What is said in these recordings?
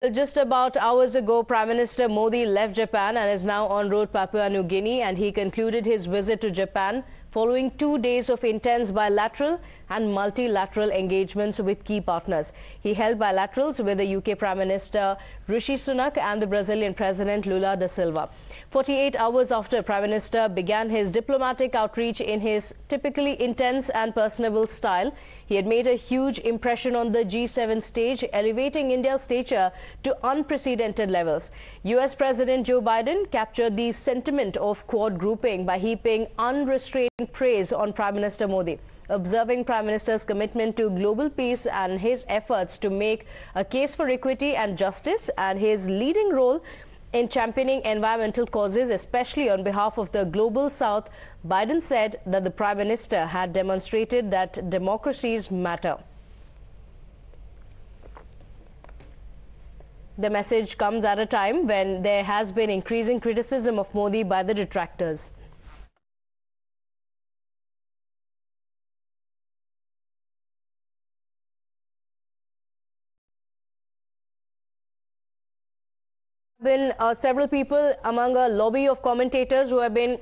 Just about hours ago, Prime Minister Modi left Japan and is now en route Papua New Guinea, and he concluded his visit to Japan following 2 days of intense bilateral and multilateral engagements with key partners. He held bilaterals with the UK Prime Minister Rishi Sunak and the Brazilian President Lula da Silva. 48 hours after Prime Minister began his diplomatic outreach in his typically intense and personable style, he had made a huge impression on the G7 stage, elevating India's stature to unprecedented levels. US President Joe Biden captured the sentiment of Quad grouping by heaping unrestrained praise on Prime Minister Modi. Observing Prime Minister's commitment to global peace and his efforts to make a case for equity and justice, and his leading role in championing environmental causes, especially on behalf of the global South, Biden said that the Prime Minister had demonstrated that democracies matter. The message comes at a time when there has been increasing criticism of Modi by the detractors. Been several people among a lobby of commentators who have been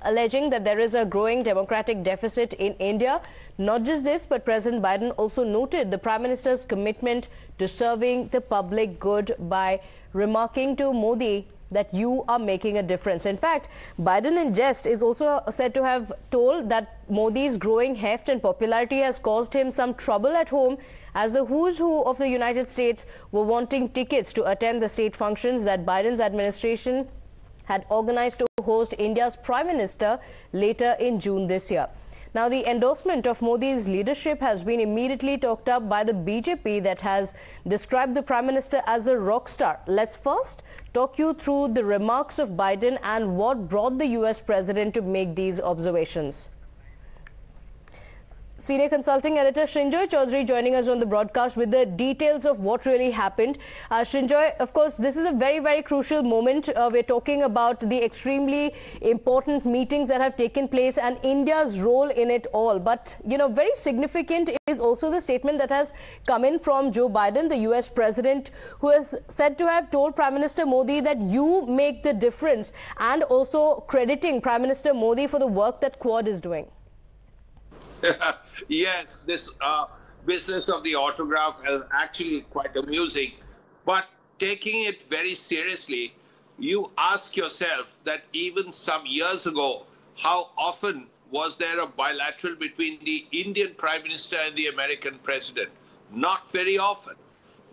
alleging that there is a growing democratic deficit in India. Not just this, but President Biden also noted the Prime Minister's commitment to serving the public good by remarking to Modi that you are making a difference. In fact, Biden in jest is also said to have told that Modi's growing heft and popularity has caused him some trouble at home, as the who's who of the United States were wanting tickets to attend the state functions that Biden's administration had organized to host India's Prime Minister later in June this year. Now, the endorsement of Modi's leadership has been immediately talked up by the BJP, that has described the Prime Minister as a rock star. Let's first talk you through the remarks of Biden and what brought the US President to make these observations. Senior Consulting Editor Srinjoy Chaudhary joining us on the broadcast with the details of what really happened. Srinjoy, of course, this is a very, very crucial moment. We're talking about the extremely important meetings that have taken place and India's role in it all. But, you know, very significant is also the statement that has come in from Joe Biden, the US President, who is said to have told Prime Minister Modi that you make the difference, and also crediting Prime Minister Modi for the work that Quad is doing. Yes, this business of the autograph is actually quite amusing, but taking it very seriously, you ask yourself that even some years ago, how often was there a bilateral between the Indian Prime Minister and the American President? Not very often.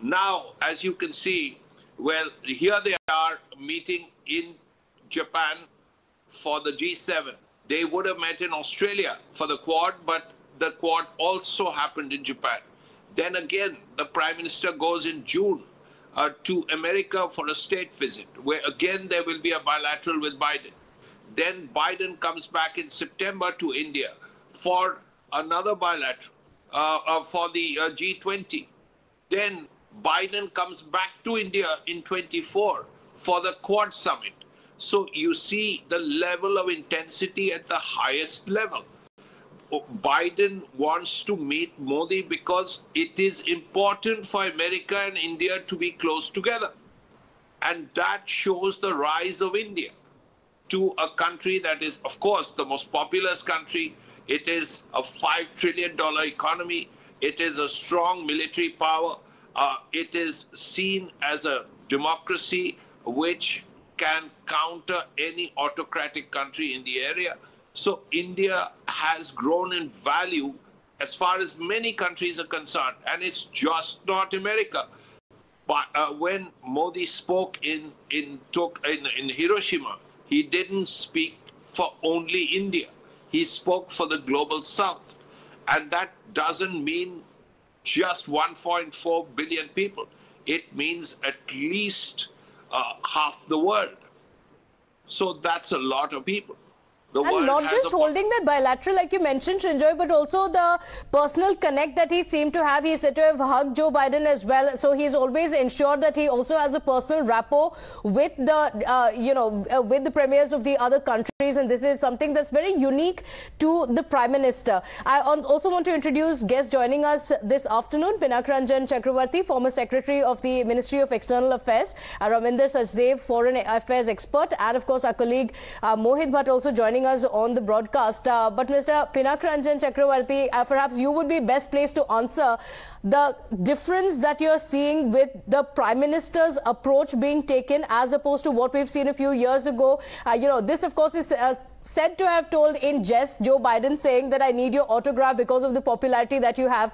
Now, as you can see, well, here they are meeting in Japan for the G7. They would have met in Australia for the Quad, but the Quad also happened in Japan. Then again, the Prime Minister goes in June to America for a state visit, where again there will be a bilateral with Biden. Then Biden comes back in September to India for another bilateral for the G20. Then Biden comes back to India in 24 for the Quad summit. So you see the level of intensity at the highest level. Biden wants to meet Modi because it is important for America and India to be close together. And that shows the rise of India to a country that is, of course, the most populous country. It is a $5 trillion economy. It is a strong military power. It is seen as a democracy which can counter any autocratic country in the area. So India has grown in value as far as many countries are concerned, and it's just not America. But when Modi spoke in Hiroshima, he didn't speak for only India. He spoke for the global South. And that doesn't mean just 1.4 billion people. It means at least half the world. So that's a lot of people. And not just holding that bilateral, like you mentioned, Srinjoy, but also the personal connect that he seemed to have. He said to have hugged Joe Biden as well. So he's always ensured that he also has a personal rapport with the, with the premiers of the other countries. countries, and this is something that's very unique to the Prime Minister. I also want to introduce guests joining us this afternoon. Pinak Ranjan Chakravarty, former Secretary of the Ministry of External Affairs, Robinder Sachdev, Foreign Affairs expert, and of course our colleague Mohit Bhatt also joining us on the broadcast. But Mr. Pinak Ranjan Chakravarty, perhaps you would be best placed to answer the difference that you're seeing with the Prime Minister's approach being taken as opposed to what we've seen a few years ago. This of course is said to have told in jest Joe Biden, saying that I need your autograph because of the popularity that you have.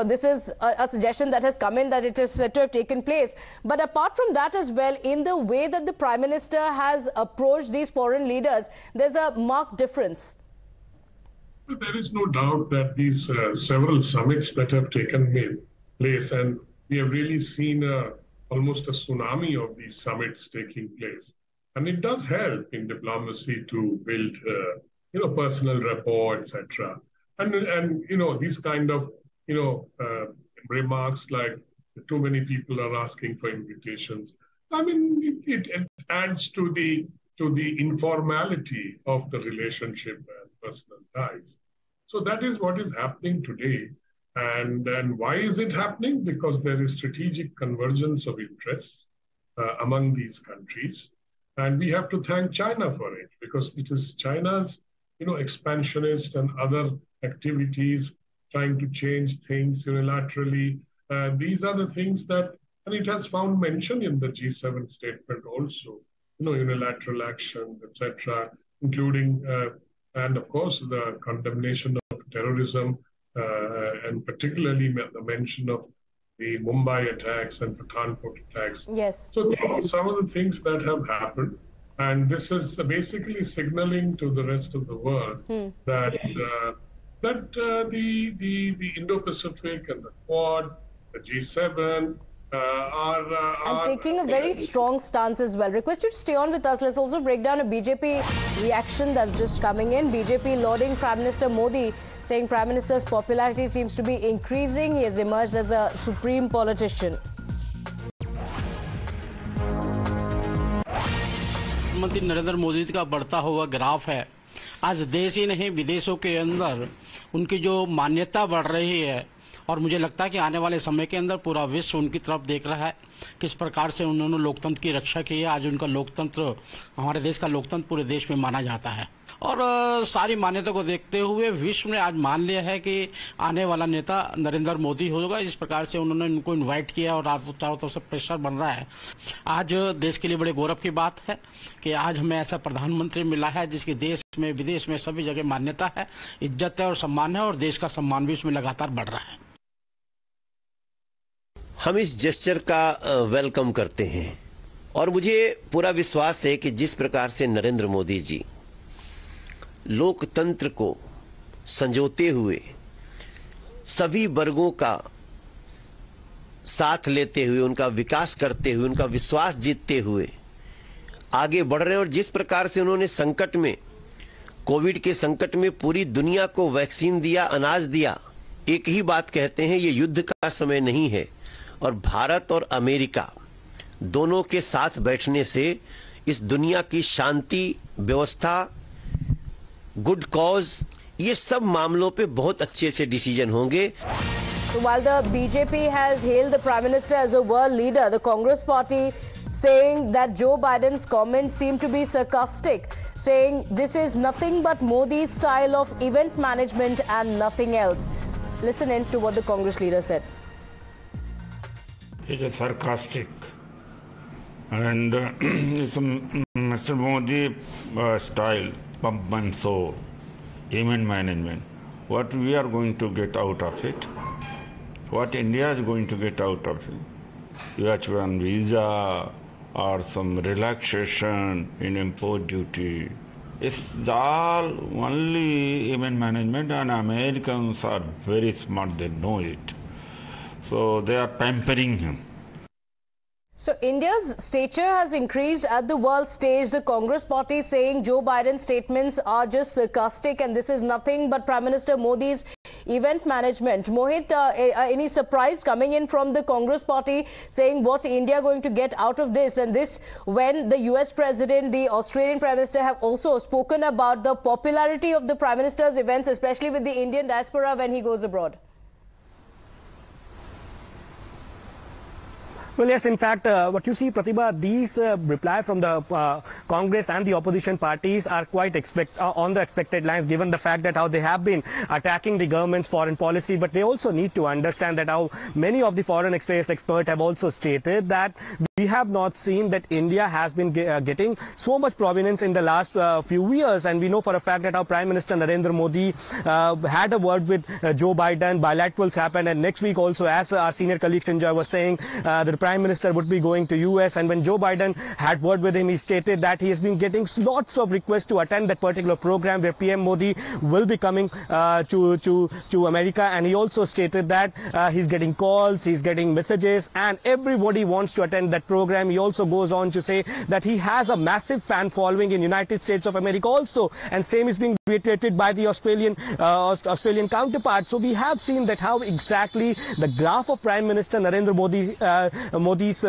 This is a suggestion that has come in, that it is said to have taken place. But apart from that as well, in the way that the Prime Minister has approached these foreign leaders, there's a marked difference. There is no doubt that these several summits that have taken place, and we have really seen almost a tsunami of these summits taking place. And it does help in diplomacy to build, personal rapport, etc. And these kind of, remarks like too many people are asking for invitations. I mean, it adds to the informality of the relationship and personal ties. So that is what is happening today. And why is it happening? Because there is strategic convergence of interests among these countries. And we have to thank China for it, because it is China's, expansionist and other activities trying to change things unilaterally. These are the things that, and it has found mention in the G7 statement also, unilateral actions, etc., including, and of course, the condemnation of terrorism, and particularly the mention of the Mumbai attacks and Pathankot attacks. Yes. So these are some of the things that have happened. And this is basically signaling to the rest of the world that the Indo-Pacific and the Quad, the G7, and taking a very strong stance as well. Request you to stay on with us. Let's also break down a BJP reaction that's just coming in. BJP lauding Prime Minister Modi, saying Prime Minister's popularity seems to be increasing. He has emerged as a supreme politician. प्रधानमंत्री नरेंद्र मोदी का बढ़ता हुआ graph है। आज देश ही नहीं, विदेशों के अंदर उनकी जो मान्यता बढ़ रही है, और मुझे लगता है कि आने वाले समय के अंदर पूरा विश्व उनकी तरफ देख रहा है, किस प्रकार से उन्होंने लोकतंत्र की रक्षा की है। आज उनका लोकतंत्र, हमारे देश का लोकतंत्र पूरे देश में माना जाता है, और सारी मान्यता को देखते हुए विश्व ने आज मान लिया है कि आने वाला नेता नरेंद्र मोदी होगा। इस प्रकार से उन्होंने उनको इनवाइट किया और चारों तरफ से प्रेशर बन रहा है। आज देश के लिए बड़े गौरव की बात है कि आज हमें ऐसा प्रधानमंत्री मिला है जिसकी देश में, विदेश में सभी जगह मान्यता है, इज्जत है और सम्मान है, और देश का सम्मान भी उसमें लगातार बढ़ रहा है। हम इस जेस्चर का वेलकम करते हैं, और मुझे पूरा विश्वास है कि जिस प्रकार से नरेंद्र मोदी जी लोकतंत्र को संजोते हुए सभी वर्गों का साथ लेते हुए, उनका विकास करते हुए, उनका विश्वास जीतते हुए आगे बढ़ रहे हैं, और जिस प्रकार से उन्होंने संकट में, कोविड के संकट में पूरी दुनिया को वैक्सीन दिया, अनाज दिया। एक ही बात कहते हैं, ये युद्ध का समय नहीं है, और भारत और अमेरिका दोनों के साथ बैठने से इस दुनिया की शांति, व्यवस्था, गुड कॉज, ये सब मामलों पे बहुत अच्छे डिसीजन होंगे। So while the BJP has hailed the Prime Minister as a world leader, the Congress party saying that Joe Biden's comments seem to be sarcastic, saying this is nothing but Modi's style of event management and nothing else. Listen in to what the Congress leader said. It is sarcastic, and it's Mr. Modi style, pump and show, event management. What we are going to get out of it? What India is going to get out of it? H1 visa or some relaxation in import duty. It's all only event management, and Americans are very smart, they know it. So they are pampering him. So India's stature has increased at the world stage. The Congress party saying Joe Biden's statements are just sarcastic and this is nothing but Prime Minister Modi's event management. Mohit, any surprise coming in from the Congress party saying what's India going to get out of this? And this when the US President, the Australian Prime Minister have also spoken about the popularity of the Prime Minister's events, especially with the Indian diaspora when he goes abroad. Well, yes, in fact, what you see, Pratibha, these reply from the Congress and the opposition parties are quite on the expected lines, given the fact that how they have been attacking the government's foreign policy. But they also need to understand that how many of the foreign affairs experts have also stated that we have not seen that India has been getting so much prominence in the last few years. And we know for a fact that our Prime Minister Narendra Modi had a word with Joe Biden, bilaterals happened, and next week also, as our senior colleague Sinja was saying, the Prime Minister would be going to US, and when Joe Biden had word with him, he stated that he has been getting lots of requests to attend that particular program where PM Modi will be coming to America. And he also stated that he's getting calls, he's getting messages, and everybody wants to attend that program. He also goes on to say that he has a massive fan following in United States of America also, and same is being reiterated by the Australian counterpart. So we have seen that how exactly the graph of Prime Minister Narendra Modi's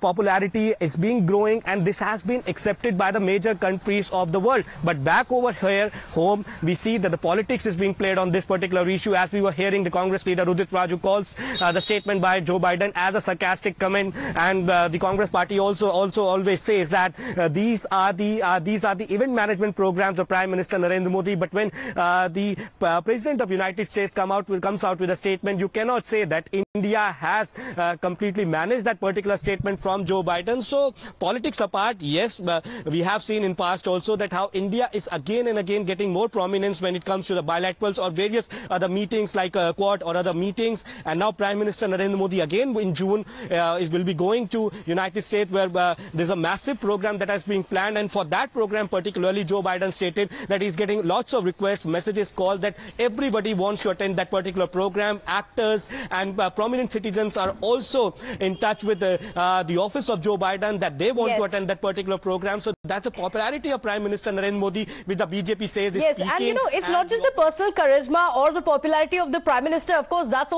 popularity is being growing, and this has been accepted by the major countries of the world. But back over here home, we see that the politics is being played on this particular issue, as we were hearing the Congress leader Udit Raju calls the statement by Joe Biden as a sarcastic comment, and the Congress party also always says that these are the event management programs of Prime Minister Narendra Modi. But when the President of United States comes out with a statement, you cannot say that India has completely managed that particular statement from Joe Biden. So politics apart, yes, we have seen in past also that how India is again and again getting more prominence when it comes to the bilaterals or various other meetings like Quad or other meetings. And now Prime Minister Narendra Modi again in June will be going to United States, where there's a massive program that has been planned, and for that program particularly Joe Biden stated that he's getting lots of requests, messages, calls that everybody wants to attend that particular program. Actors and prominent citizens are also in touch with the office of Joe Biden that they want to attend that particular program. So that's the popularity of Prime Minister Narendra Modi, which the BJP says is speaking. And you know, it's not just the personal charisma or the popularity of the Prime Minister. Of course, that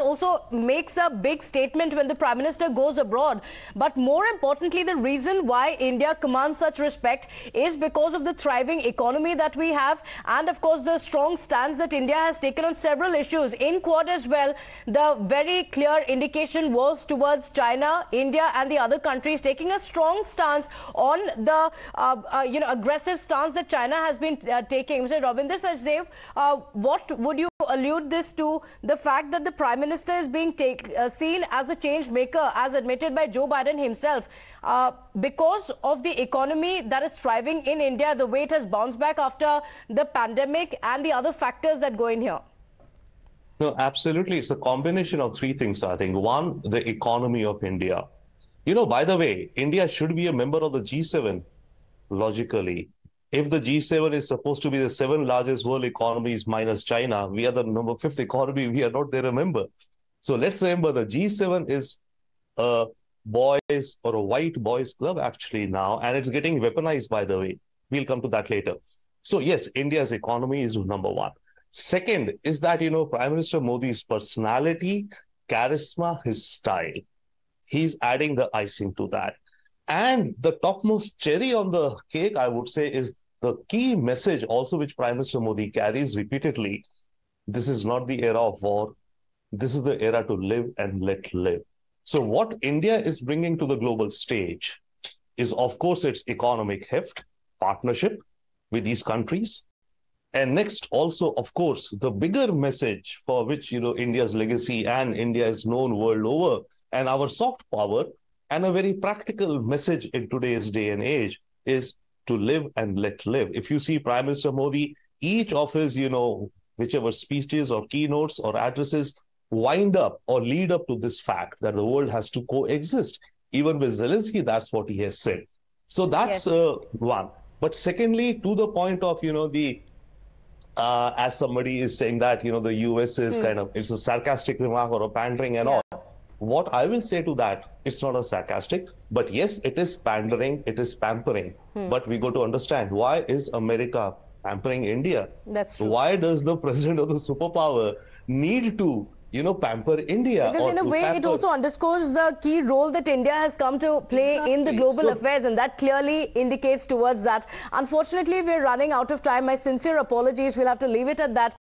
also makes a big statement when the Prime Minister goes abroad. But more importantly, the reason why India commands such respect is because of the thriving economy that we have, and of course the strong stance that India has taken on several issues. In Quad as well, the very clear indication was towards China, India and the other countries taking a strong stance on the aggressive stance that China has been taking. Mr. Robinder Sachdev, what would you allude this to, the fact that the Prime Minister is being seen as a change maker, as admitted by Joe Biden himself, because of the economy that is thriving in India, the way it has bounced back after the pandemic and the other factors that go in here? No, absolutely. It's a combination of three things, I think. One, the economy of India. You know, by the way, India should be a member of the G7, logically. If the G7 is supposed to be the 7 largest world economies minus China, we are the number 5th economy. We are not there a member. So let's remember the G7 is a boys or a white boys club actually now, and it's getting weaponized, by the way. We'll come to that later. So yes, India's economy is number one. Second is that, you know, Prime Minister Modi's personality, charisma, his style. He's adding the icing to that. And the topmost cherry on the cake, I would say, is the key message also which Prime Minister Modi carries repeatedly. This is not the era of war. This is the era to live and let live. So what India is bringing to the global stage is, of course, its economic heft, partnership with these countries. And next, also, of course, the bigger message for which, you know, India's legacy and India is known world over, and our soft power, and a very practical message in today's day and age is to live and let live. If you see Prime Minister Modi, each of his, you know, whichever speeches or keynotes or addresses wind up or lead up to this fact that the world has to coexist. Even with Zelensky, that's what he has said. So that's one. But secondly, to the point of, you know, the as somebody is saying that, you know, the US is kind of, it's a sarcastic remark or a pandering and all. What I will say to that, it's not a sarcastic, but yes, it is pandering, it is pampering. But we got to understand, why is America pampering India. That's true. Why does the president of the superpower need to, pamper India? Because in a way, it also underscores the key role that India has come to play in the global affairs, and that clearly indicates towards that. Unfortunately, we're running out of time. My sincere apologies. We'll have to leave it at that.